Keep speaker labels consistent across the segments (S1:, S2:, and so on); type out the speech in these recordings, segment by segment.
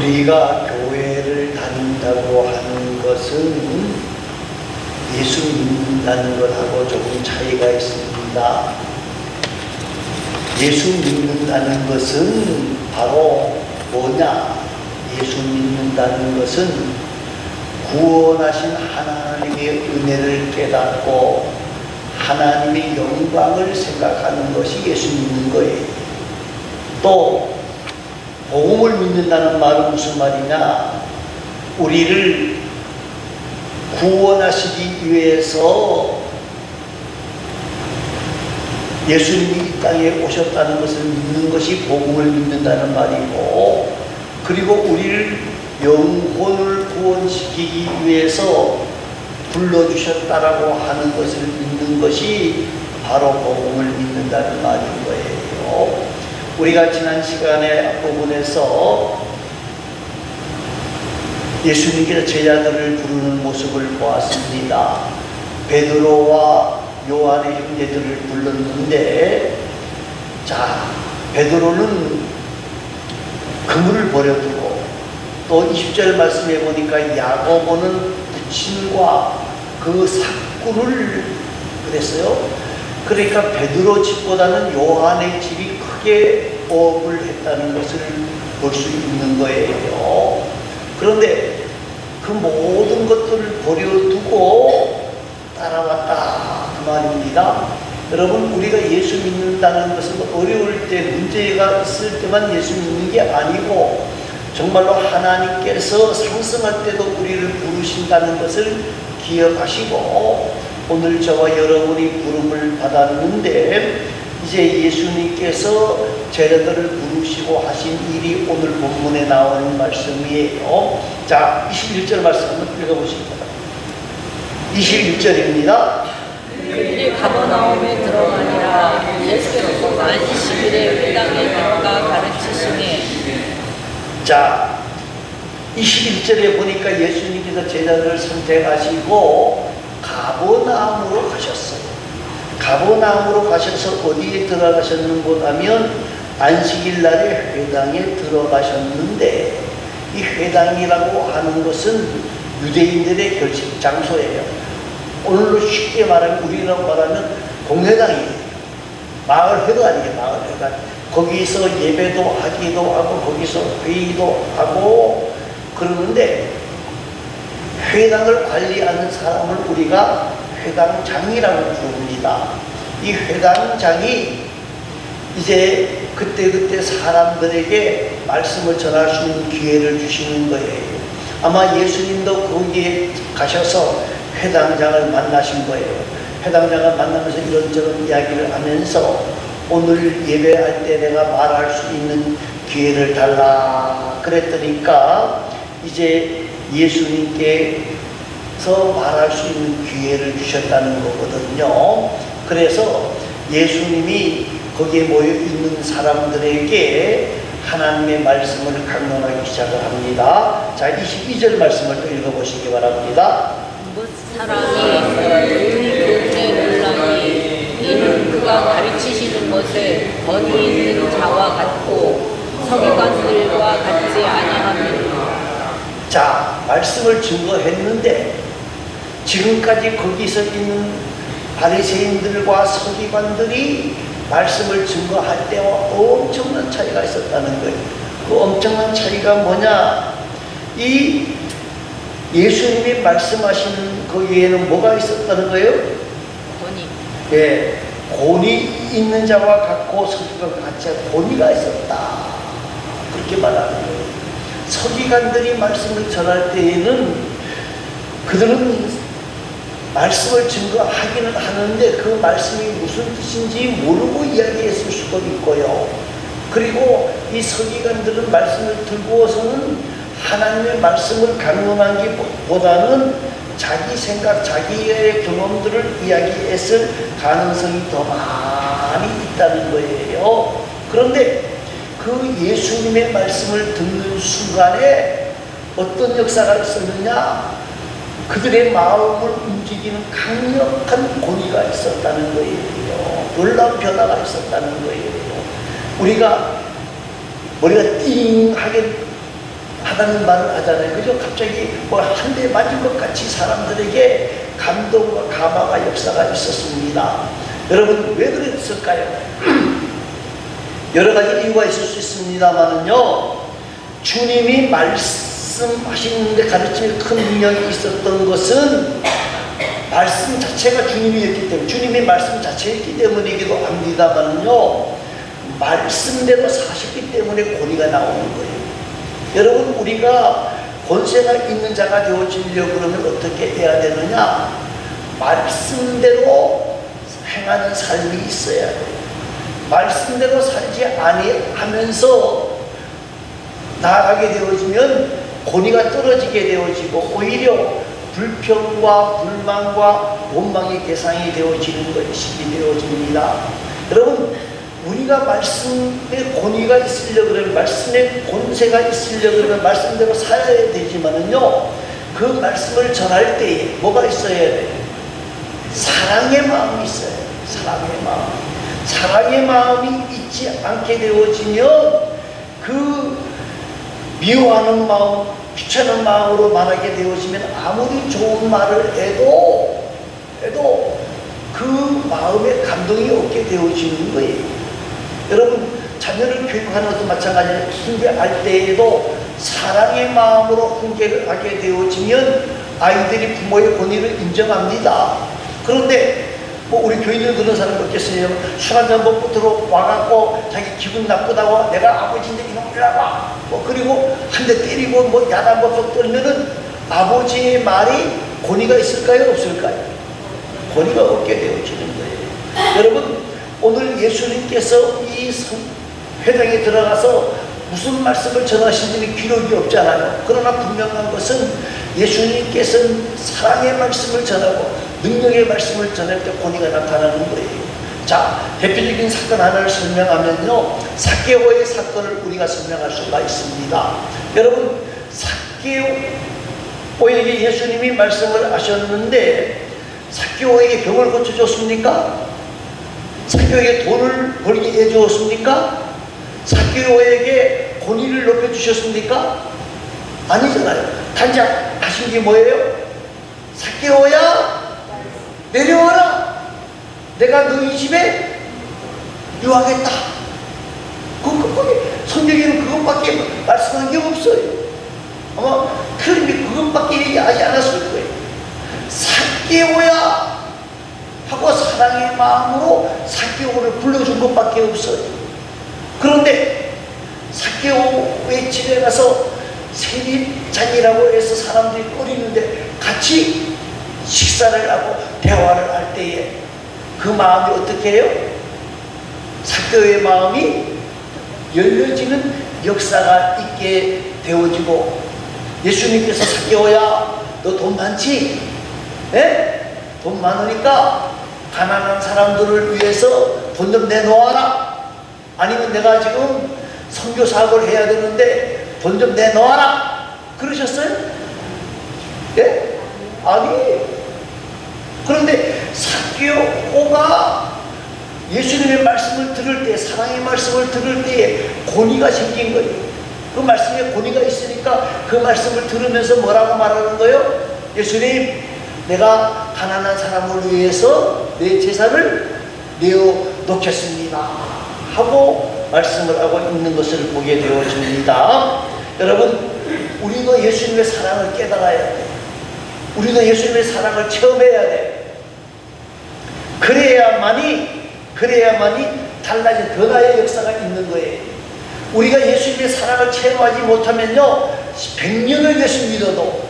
S1: 우리가 교회를 다닌다고 하는 것은 예수 믿는다는 것하고 조금 차이가 있습니다. 예수 믿는다는 것은 바로 뭐냐? 예수 믿는다는 것은 구원하신 하나님의 은혜를 깨닫고 하나님의 영광을 생각하는 것이 예수 믿는 거예요. 또 복음을 믿는다는 말은 무슨 말이냐? 우리를 구원하시기 위해서 예수님이 이 땅에 오셨다는 것을 믿는 것이 복음을 믿는다는 말이고, 그리고 우리를 영혼을 구원시키기 위해서 불러주셨다라고 하는 것을 믿는 것이 바로 복음을 믿는다는 말인 거예요. 우리가 지난 시간에 앞부분에서 예수님께서 제자들을 부르는 모습을 보았습니다. 베드로와 요한의 형제들을 불렀는데, 자, 베드로는 그물을 버려두고, 또 20절 말씀해 보니까 야고보는 부친과 그 삭구를 그랬어요. 그러니까 베드로 집보다는 요한의 집이 크게 업을 했다는 것을 볼 수 있는 거예요. 그런데 그 모든 것들을 버려두고 따라왔다 그 말입니다. 여러분, 우리가 예수 믿는다는 것은 어려울 때, 문제가 있을 때만 예수 믿는 게 아니고 정말로 하나님께서 상승할 때도 우리를 부르신다는 것을 기억하시고, 오늘 저와 여러분이 부름을 받았는데 이제 예수님께서 제자들을 부르시고 하신 일이 오늘 본문에 나오는 말씀이에요. 자, 21절 말씀 한번 읽어보십니다. 21절입니다.
S2: 그들이 가버나움에 들어가니라. 예수께서 안식일에 회당에 들어가 가르치시니.
S1: 자, 21절에 보니까 예수님께서 제자들을 선택하시고 가버나움으로 가셨어요. 가버나움으로 가셔서 어디에 들어가셨는고 하면 안식일 날에 회당에 들어가셨는데, 이 회당이라고 하는 것은 유대인들의 결식 장소예요. 오늘로 쉽게 말하면, 우리라고 말하면 공회당이에요. 마을회도 아니에요. 마을회가 거기서 예배도 하기도 하고 거기서 회의도 하고 그러는데, 회당을 관리하는 사람을 우리가 회당장이라고 부릅니다. 이 회당장이 이제 그때그때 사람들에게 말씀을 전할 수 있는 기회를 주시는 거예요. 아마 예수님도 거기에 가셔서 회당장을 만나신 거예요. 회당장을 만나면서 이런저런 이야기를 하면서 오늘 예배할 때 내가 말할 수 있는 기회를 달라 그랬더니까 이제 예수님께서 말할 수 있는 기회를 주셨다는 거거든요. 그래서 예수님이 거기에 모여 있는 사람들에게 하나님의 말씀을 강론하기 시작을 합니다. 자, 22절 말씀을 또 읽어보시기 바랍니다.
S2: 못 사람이 교훈에 놀라니 이는 그가 가르치시는 것에 권위 있는 자와 같고 서기관들과 같지 아니하며.
S1: 자, 말씀을 증거했는데 지금까지 거기서 있는 바리새인들과 서기관들이 말씀을 증거할 때와 엄청난 차이가 있었다는 거예요. 그 엄청난 차이가 뭐냐? 이 예수님이 말씀하시는 거기에는 뭐가 있었다는 거예요?
S2: 권위.
S1: 예, 권위 있는 자와 같고 서기관과 같이 권위가 있었다. 그렇게 말하는 거예요. 서기관들이 말씀을 전할 때에는 그들은 말씀을 증거하기는 하는데 그 말씀이 무슨 뜻인지 모르고 이야기했을 수도 있고요. 그리고 이 서기관들은 말씀을 들고서는 하나님의 말씀을 강론하기보다는 자기 생각, 자기의 경험들을 이야기했을 가능성이 더 많이 있다는 거예요. 그런데 그 예수님의 말씀을 듣는 순간에 어떤 역사가 있었느냐? 그들의 마음을 움직이는 강력한 권위가 있었다는 거예요. 놀라운 변화가 있었다는 거예요. 우리가 머리가 띵하게 하다는 말을 하잖아요. 그죠? 갑자기 뭐 한 대 맞은 것 같이 사람들에게 감동과 감화가 역사가 있었습니다. 여러분 왜 그랬을까요? 여러 가지 이유가 있을 수 있습니다만은요, 주님이 말씀하시는데 가르침에 큰 능력이 있었던 것은 말씀 자체가 주님이었기 때문에, 주님이 말씀 자체였기 때문이기도 합니다만은요, 말씀대로 사셨기 때문에 권위가 나오는 거예요. 여러분, 우리가 권세가 있는 자가 되어지려고 그러면 어떻게 해야 되느냐? 말씀대로 행하는 삶이 있어야 돼요. 말씀대로 살지 아니하면서 나아가게 되어지면 권위가 떨어지게 되어지고 오히려 불평과 불만과 원망의 대상이 되어지는 것이 되어집니다. 여러분, 우리가 말씀의 권위가 있으려고 그러면, 말씀의 권세가 있으려고 그러면 말씀대로 살아야 되지만은요, 그 말씀을 전할 때에 뭐가 있어야 돼요? 사랑의 마음이 있어야 돼요. 사랑의 마음. 사랑의 마음이 있지 않게 되어지면 그 미워하는 마음, 귀찮은 마음으로 말하게 되어지면 아무리 좋은 말을 해도 그 마음에 감동이 없게 되어지는 거예요. 여러분, 자녀를 교육하는 것도 마찬가지예요. 훈계할 때에도 사랑의 마음으로 훈계를 하게 되어지면 아이들이 부모의 권위를 인정합니다. 그런데 뭐 우리 교인들 그런 사람 없겠어요? 술 한잔 먹고 들어와갖고 자기 기분 나쁘다고 내가 아버지인데 이놈이라고 뭐 그리고 한 대 때리고 뭐 야단 법석 떨면은 아버지의 말이 권위가 있을까요? 없을까요? 권위가 없게 되어지는 거예요. 여러분, 오늘 예수님께서 이 회당에 들어가서 무슨 말씀을 전하신지는 기록이 없잖아요. 그러나 분명한 것은 예수님께서는 사랑의 말씀을 전하고 능력의 말씀을 전할 때 권위가 나타나는 거예요. 자, 대표적인 사건 하나를 설명하면요, 삭개오의 사건을 우리가 설명할 수가 있습니다. 여러분, 삭개오에게 예수님이 말씀을 하셨는데 삭개오에게 병을 고쳐줬습니까? 삭개오에게 돈을 벌게 해주었습니까? 삭개오에게 권위를 높여주셨습니까? 아니잖아요. 단지 하신 게 뭐예요? 삭개오야, 내려와라. 내가 너희 집에 유하겠다. 성경에는 그것밖에 말씀한 게 없어요. 아마 틀림이 그것밖에 얘기하지 않았을 거예요. 삭개오야 하고 사랑의 마음으로 삭개오를 불러준 것밖에 없어요. 그런데 삭개오의 집에 가서 세립잔이라고 해서 사람들이 꼬리는데 같이 식사를 하고 대화를 할 때에 그 마음이 어떻게 해요? 삭개오의 마음이 열려지는 역사가 있게 되어지고, 예수님께서 삭개오야, 너 돈 많지? 예? 돈 많으니까 가난한 사람들을 위해서 돈 좀 내놓아라. 아니면 내가 지금 선교 사업을 해야 되는데 돈 좀 내놓아라. 그러셨어요? 예? 아니. 그런데 삭개오가 예수님의 말씀을 들을 때, 사랑의 말씀을 들을 때에 권위가 생긴 거예요. 그 말씀에 권위가 있으니까 그 말씀을 들으면서 뭐라고 말하는 거예요? 예수님, 내가 가난한 사람을 위해서 내 재산을 내어놓겠습니다 하고 말씀을 하고 있는 것을 보게 되어집니다. 여러분, 우리도 예수님의 사랑을 깨달아야 돼요. 우리도 예수님의 사랑을 체험해야 돼요. 그래야만이 달라진 변화의 역사가 있는 거예요. 우리가 예수님의 사랑을 체험하지 못하면요, 100년을 예수 믿어도,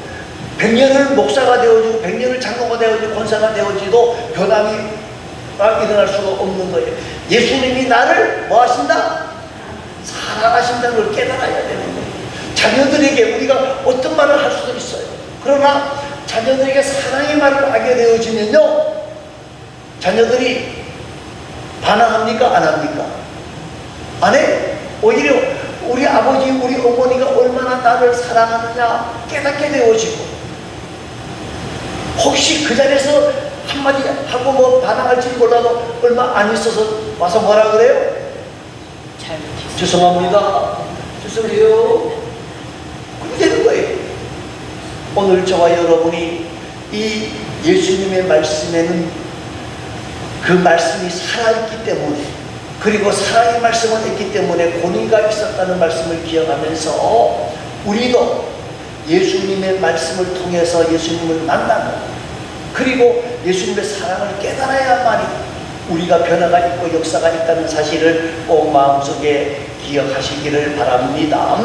S1: 100년을 목사가 되어지고 100년을 장로가 되어지고 권사가 되어지도 변함이 일어날 수가 없는 거예요. 예수님이 나를 뭐 하신다? 사랑하신다는 걸 깨달아야 되는 거예요. 자녀들에게 우리가 어떤 말을 할 수도 있어요. 그러나 자녀들에게 사랑의 말을 하게 되어지면요, 자녀들이 반항합니까? 안 합니까? 안 해? 오히려 우리 아버지, 우리 어머니가 얼마나 나를 사랑하느냐 깨닫게 되어지고, 혹시 그 자리에서 한마디 하고 뭐 반항할지 몰라도 얼마 안 있어서 와서 뭐라 그래요?
S2: 잘못했어요.
S1: 죄송합니다. 죄송해요. 그렇게 되는 거예요. 오늘 저와 여러분이 이 예수님의 말씀에는 그 말씀이 살아있기 때문에, 그리고 사랑의 말씀을 했기 때문에 권위가 있었다는 말씀을 기억하면서 우리도 예수님의 말씀을 통해서 예수님을 만나고, 그리고 예수님의 사랑을 깨달아야만이 우리가 변화가 있고 역사가 있다는 사실을 꼭 마음속에 기억하시기를 바랍니다.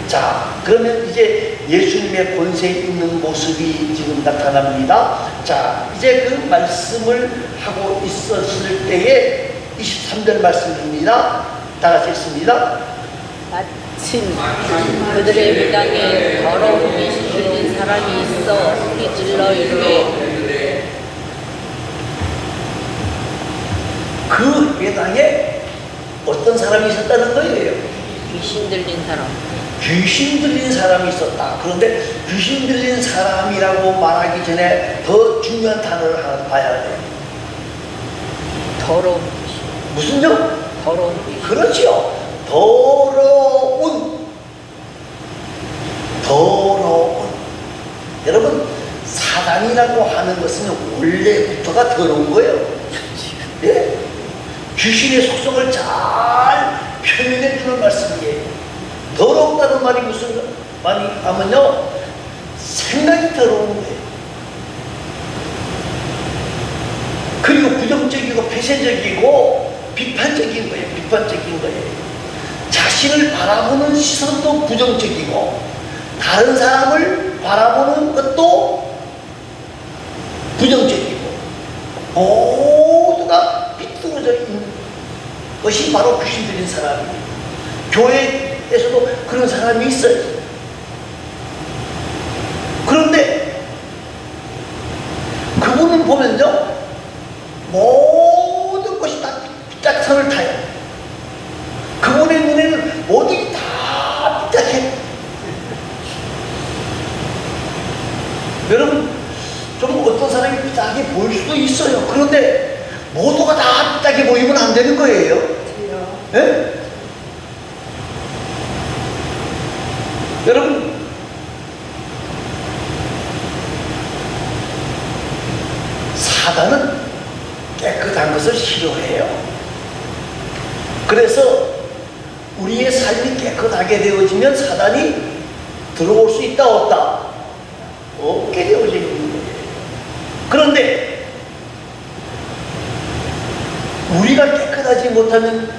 S1: 자, 그러면 이제 예수님의 권세 있는 모습이 지금 나타납니다. 자, 이제 그 말씀을 하고 있었을 때에 23절 말씀입니다. 다 같이 읽습니다.
S2: 마침 그들의 미당에 더러운 귀신 들린 사람이 있어 소리질러 이르되
S1: 그 회당에 어떤 사람이 있었다는 거예요.
S2: 귀신 들린 사람.
S1: 귀신 들린 사람이 있었다. 그런데 귀신 들린 사람이라고 말하기 전에 더 중요한 단어를 하나 봐야 돼요.
S2: 더러운 귀신.
S1: 무슨요?
S2: 더러운 귀신.
S1: 그렇지요. 더러운. 여러분, 사단이라고 하는 것은 원래부터가 더러운 거예요. 예? 귀신의 속성을 잘 표현해 주는 말씀이에요. 더럽다는 말이 무슨 말이 하면요, 생각이 더러운 거예요. 그리고 부정적이고 폐쇄적이고 비판적인 거예요. 비판적인 거예요. 자신을 바라보는 시선도 부정적이고 다른 사람을 바라보는 것도 부정적이고 모두가 비뚤어져 있는 것이 바로 귀신 들린 사람이에요. 교회에서도 그런 사람이 있어요. 그런데 그분은 보면요, 모든 것이 다 삐딱선을 타요. 그분의 눈에는 모든 게 다 삐딱해. 여러분, 좀 어떤 사람이 삐딱하게 보일 수도 있어요. 그런데 모두가 다 삐딱하게 보이면 안 되는 거예요. 예? 여러분, 사단은 깨끗한 것을 싫어해요. 그래서 우리의 삶이 깨끗하게 되어지면 사단이 들어올 수 있다 없다? 없게 되어지는 거예요. 그런데 우리가 깨끗하지 못하면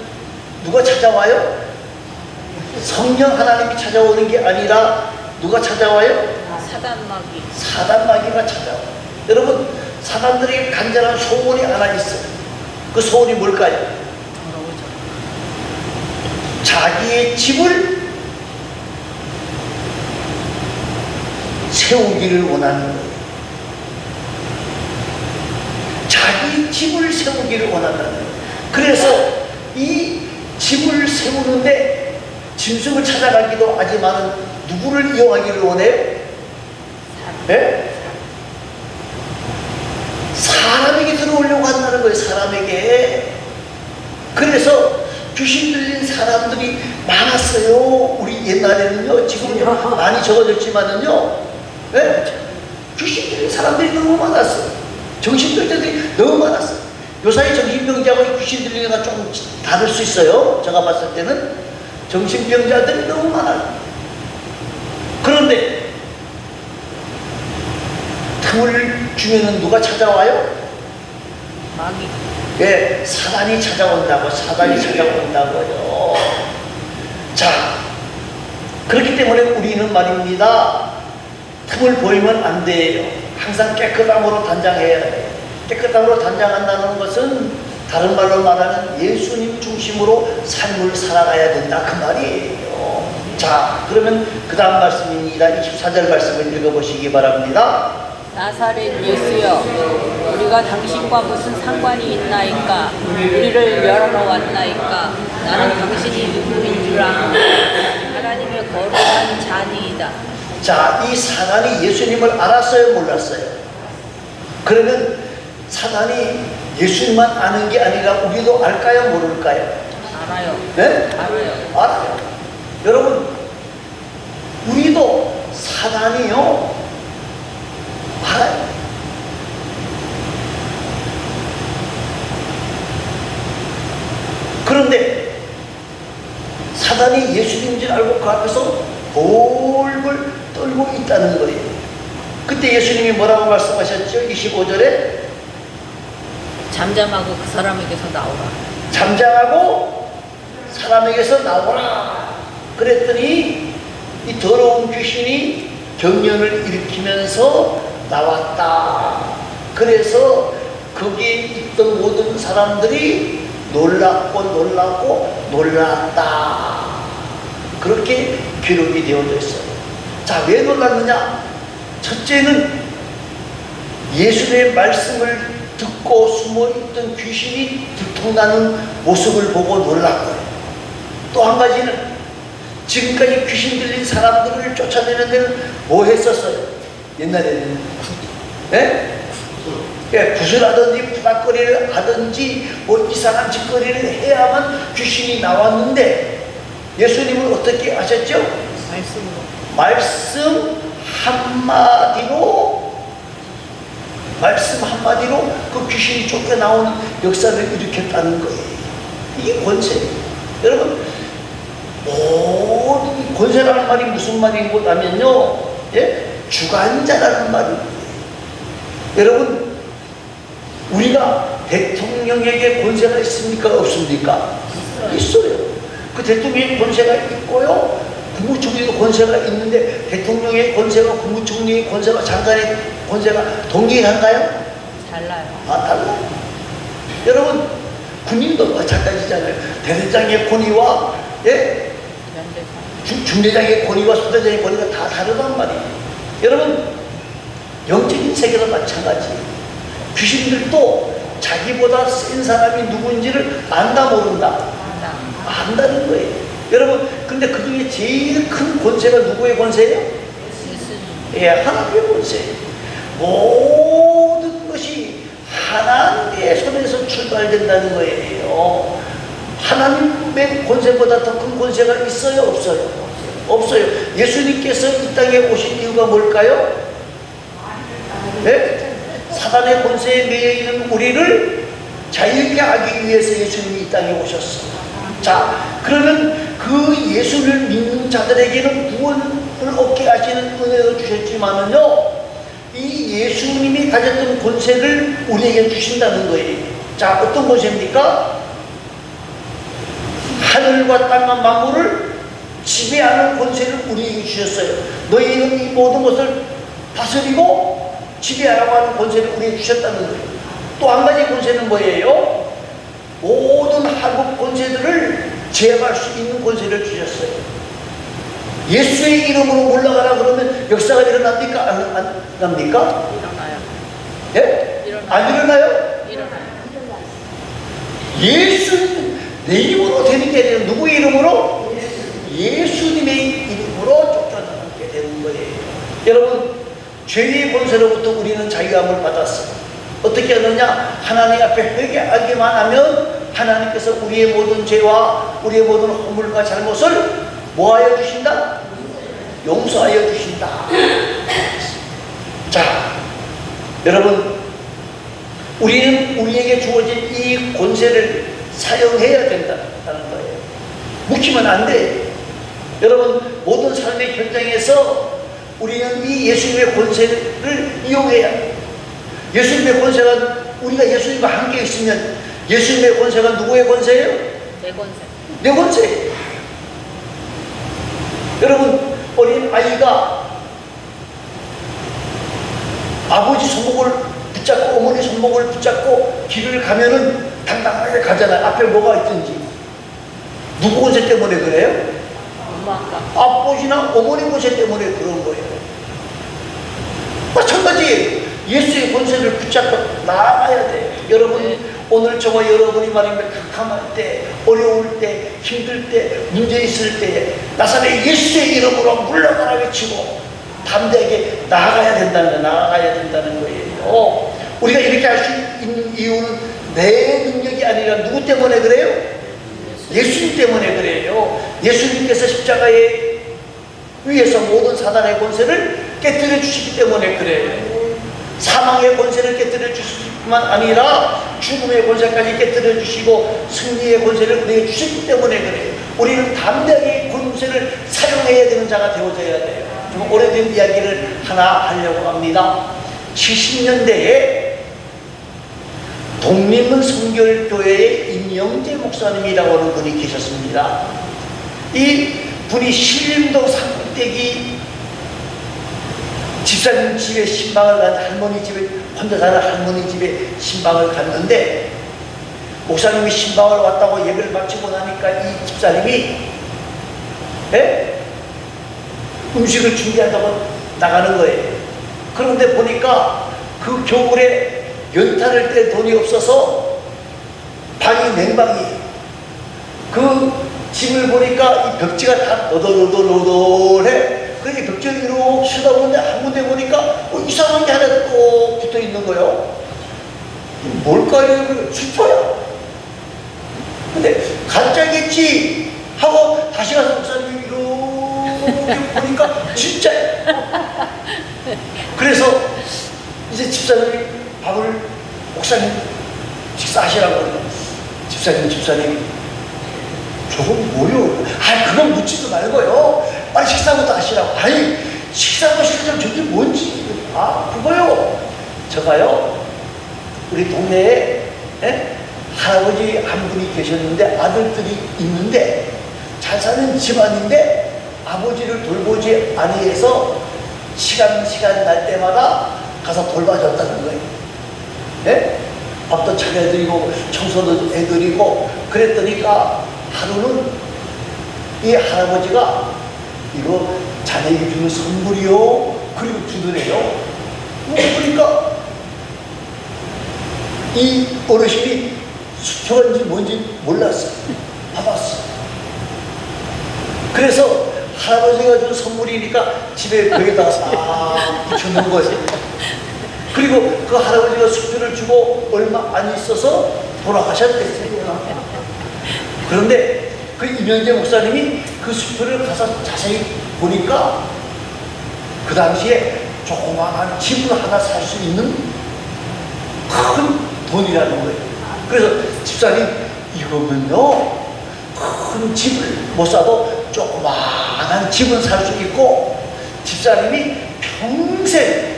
S1: 누가 찾아와요? 성령 하나님이 찾아오는 게 아니라 누가 찾아와요?
S2: 사단마귀.
S1: 사단마귀가 찾아와요. 여러분, 사단들에게 간절한 소원이 하나 있어요. 그 소원이 뭘까요?
S2: 더러워져.
S1: 자기의 집을 세우기를 원하는 거예요. 자기 집을 세우기를 원한다는 거예요. 그래서 이 집을 세우는데 짐승을 찾아가기도 하지만 누구를 이용하기를 원해요? 네? 사람에게 들어오려고 한다는 거예요. 사람에게. 그래서 귀신 들린 사람들이 많았어요. 우리 옛날에는요. 지금은 많이 적어졌지만은요. 네? 귀신 들린 사람들이 너무 많았어요. 정신병자들이 너무 많았어요. 요사이 정신병자하고 귀신 들리는 건 조금 다를 수 있어요. 제가 봤을 때는 정신병자들이 너무 많아요. 그런데 틈을 주면은 누가 찾아와요?
S2: 마귀.
S1: 예, 사단이 찾아온다고, 사단이 찾아온다고요. 자, 그렇기 때문에 우리는 말입니다. 틈을 보이면 안 돼요. 항상 깨끗함으로 단장해야 돼요. 깨끗함으로 단장한다는 것은 다른 말로 말하는 예수님 중심으로 삶을 살아가야 된다, 그 말이에요. 자, 그러면 그 다음 말씀입니다. 24절 말씀을 읽어보시기 바랍니다.
S2: 나사렛 예수여, 우리가 당신과 무슨 상관이 있나이까? 우리를 멸하러 왔나이까? 나는 당신이 누구인 줄 아노. 하나님의 거룩한 자니이다.
S1: 자, 이 사단이 예수님을 알았어요, 몰랐어요? 그러면 사단이 예수님만 아는 게 아니라 우리도 알까요, 모를까요?
S2: 알아요.
S1: 네?
S2: 알아요.
S1: 알아요. 여러분, 우리도 사단이요 알아요. 그런데 사단이 예수님인 줄 알고 그 앞에서 벌벌 떨고 있다는 거예요. 그때 예수님이 뭐라고 말씀하셨죠? 25절에
S2: 잠잠하고 그 사람에게서 나오라.
S1: 잠잠하고 사람에게서 나오라. 그랬더니 이 더러운 귀신이 경련을 일으키면서 나왔다. 그래서 거기에 있던 모든 사람들이 놀랐고 놀랐다. 그렇게 기록이 되어져 있어요. 자, 왜 놀랐느냐? 첫째는 예수님의 말씀을 듣고 숨어있던 귀신이 들통나는 모습을 보고 놀랐고요. 또 한 가지는 지금까지 귀신 들린 사람들을 쫓아내는 데는 뭐 했었어요? 옛날에는 예? 예, 구슬하든지 부닥거리를 하든지 뭐 이상한 짓거리를 해야만 귀신이 나왔는데 예수님은 어떻게 하셨죠? 말씀 한마디로 그 귀신이 쫓겨나오는 역사를 일으켰다는 거예요. 이게 권세. 여러분, 모든 권세라는 말이 무슨 말인고 하면요, 예? 주관자라는 말입니다. 여러분, 우리가 대통령에게 권세가 있습니까? 없습니까? 있어요. 그 대통령의 권세가 있고요, 국무총리도 권세가 있는데 대통령의 권세와 국무총리의 권세와 장관의 권세가 동일한가요?
S2: 달라요.
S1: 달라요. 여러분, 군인도 마찬가지잖아요. 대대장의 권위와 예? 중대장의 권위와 소대장의 권위가 다 다르단 말이에요. 여러분, 영적인 세계도 마찬가지예요. 귀신들도 자기보다 센 사람이 누구인지를 안다 모른다? 안다는 거예요. 여러분, 근데 그 중에 제일 큰 권세가 누구의 권세예요? 예, 하나님의 권세예요. 모든 것이 하나님의 손에서 출발된다는 거예요. 하나님의 권세보다 더 큰 권세가 있어요? 없어요? 없어요. 예수님께서 이 땅에 오신 이유가 뭘까요? 네? 사단의 권세에 매여 있는 우리를 자유케 하기 위해서 예수님이 이 땅에 오셨어요. 자, 그러면 그 예수를 믿는 자들에게는 구원을 얻게 하시는 은혜를 주셨지만은요, 이 예수님이 가졌던 권세를 우리에게 주신다는 거예요. 자, 어떤 권세입니까? 하늘과 땅과 만물을 지배하는 권세를 우리에게 주셨어요. 너희는 이 모든 것을 다스리고 지배하라고 하는 권세를 우리에게 주셨다는 거예요. 또 한 가지 권세는 뭐예요? 모든 하급 권세들을 제압할 수 있는 권세를 주셨어요. 예수의 이름으로 올라가라 그러면 역사가 일어납니까? 안 납니까?
S2: 일어나요.
S1: 예?
S2: 일어나요.
S1: 안 일어나요?
S2: 일어나요.
S1: 예수 내 이름으로 되는 게 아니라 누구의 이름으로? 예수님의 이름으로 쫓겨나게 되는 거예요. 여러분, 죄의 권세로부터 우리는 자유함을 받았어요. 어떻게 하느냐? 하나님 앞에 회개하기만 하면 하나님께서 우리의 모든 죄와 우리의 모든 허물과 잘못을 뭐하여 주신다? 용서하여 주신다. 자, 여러분, 우리는 우리에게 주어진 이 권세를 사용해야 된다는 거예요. 묵히면 안 돼요. 여러분, 모든 삶의 현장에서 우리는 이 예수님의 권세를 이용해야 해요. 예수님의 권세가, 우리가 예수님과 함께 있으면 예수님의 권세가 누구의 권세예요?
S2: 내 권세.
S1: 내 권세예요. 여러분, 어린 아이가 아버지 손목을 붙잡고 어머니 손목을 붙잡고 길을 가면은 당당하게 가잖아요. 앞에 뭐가 있든지. 누구 권세 때문에 그래요?
S2: 엄마 아빠.
S1: 아버지나 어머니 권세 때문에 그런 거예요. 마찬가지 예수의 권세를 붙잡고 나아가야 돼요. 여러분,
S2: 네.
S1: 오늘 저와 여러분이 말입니다. 캄캄할 때, 어려울 때, 힘들 때, 문제 있을 때 나사렛 예수의 이름으로 물러가라 외치고 담대하게 나아가야 된다는 거예요. 우리가 이렇게 할 수 있는 이유는 내 능력이 아니라 누구 때문에 그래요? 예수님 때문에 그래요. 예수님께서 십자가에 위에서 모든 사단의 권세를 깨뜨려 주시기 때문에 그래요. 사망의 권세를 깨뜨려 주실 뿐만 아니라 죽음의 권세까지 깨뜨려 주시고 승리의 권세를 우리에게 주셨기 때문에 그래요. 우리는 담대하게 권세를 사용해야 되는 자가 되어져야 돼요. 좀 오래된 이야기를 하나 하려고 합니다. 70년대에 독립문 성결교회의 임영재 목사님이라고 하는 분이 계셨습니다. 이 분이 신림동 산꼭대기 집사님 집에 신방을 간 할머니 집에 혼자 사는 할머니 집에 신방을 갔는데 목사님이 신방을 왔다고 예배를 마치고 나니까 이 집사님이 음식을 준비한다고 나가는 거예요. 그런데 보니까 그 겨울에 연탄을 뗄 돈이 없어서 방이 냉방이에요. 그 집을 보니까 이 벽지가 다 너덜너덜너덜해. 그렇게 벽지를 이렇게 쳐다보는데 한 군데 보니까 이상한 게 하나 또 붙어 있는 거예요. 뭘까요? 수표야. 근데 가짜겠지 하고 다시 가서 목사님이 이렇게 보니까 진짜야. 그래서 이제 집사님이 밥을 목사님 식사하시라고 그러고 집사님 저건 뭐요? 그건 묻지도 말고요. 빨리 식사부터 하시라고. 아니 식사도 실전 저게 뭔지. 그거요. 저가요 우리 동네에 할아버지 한 분이 계셨는데 아들들이 있는데 잘 사는 집안인데 아버지를 돌보지 아니해서 시간 날 때마다 가서 돌봐줬다는 거예요. 밥도 차려드리고 청소도 해드리고 그랬더니까 하루는 이 할아버지가 이거 자네에게 주는 선물이요. 그리고 주더래요. 그러니까 이 어르신이 수표인지 뭔지 몰랐어. 봐봤어. 그래서 할아버지가 준 선물이니까 집에 벽에다 싹 붙여놓은 거지. 그리고 그 할아버지가 수표를 주고 얼마 안 있어서 돌아가셨대요. 그런데 그 임영재 목사님이 그 수표를 가서 자세히 보니까 그 당시에 조그마한 집을 하나 살 수 있는 큰 돈이라는 거예요. 그래서 집사님 이거면요 큰 집을 못 사도 조그마한 집은 살 수 있고 집사님이 평생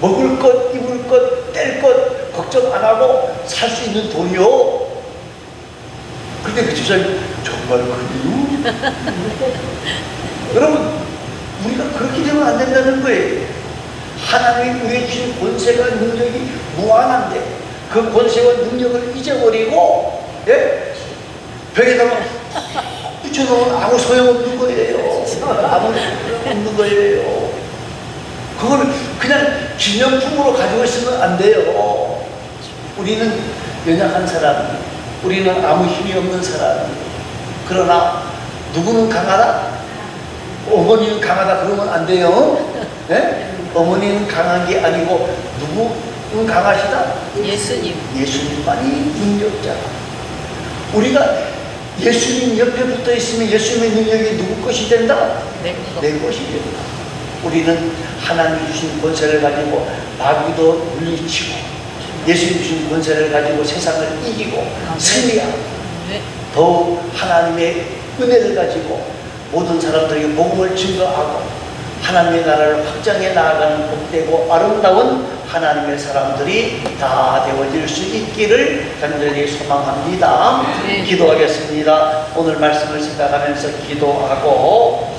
S1: 먹을 것, 입을 것, 뗄 것 걱정 안 하고 살 수 있는 돈이요. 근데 그 집사님 정말 그래요? 여러분 우리가 그렇게 되면 안 된다는 거예요. 하나님이 우리에게 주신 권세가 능력이 무한한데 그 권세와 능력을 잊어버리고 벽에다가 붙여놓으면 아무 소용없는 거예요. 아무 없는 거예요. 그걸 그냥 기념품으로 가지고 있으면 안 돼요. 우리는 연약한 사람, 우리는 아무 힘이 없는 사람. 그러나 누구는 강하다? 어머니는 강하다 그러면 안 돼요. 어머니는 강한 게 아니고 누구는 강하시다?
S2: 예수님.
S1: 예수님만이 능력자. 우리가 예수님 옆에 붙어 있으면 예수님의 능력이 누구 것이 된다? 내 것이 된다. 우리는 하나님이 주신 권세를 가지고 마귀도 물리치고 예수님 주신 권세를 가지고 세상을 이기고 승리하고 더욱 하나님의 은혜를 가지고 모든 사람들에게 복음을 증거하고 하나님의 나라를 확장해 나아가는 복되고 아름다운 하나님의 사람들이 다 되어질 수 있기를 간절히 소망합니다. 기도하겠습니다. 오늘 말씀을 생각하면서 기도하고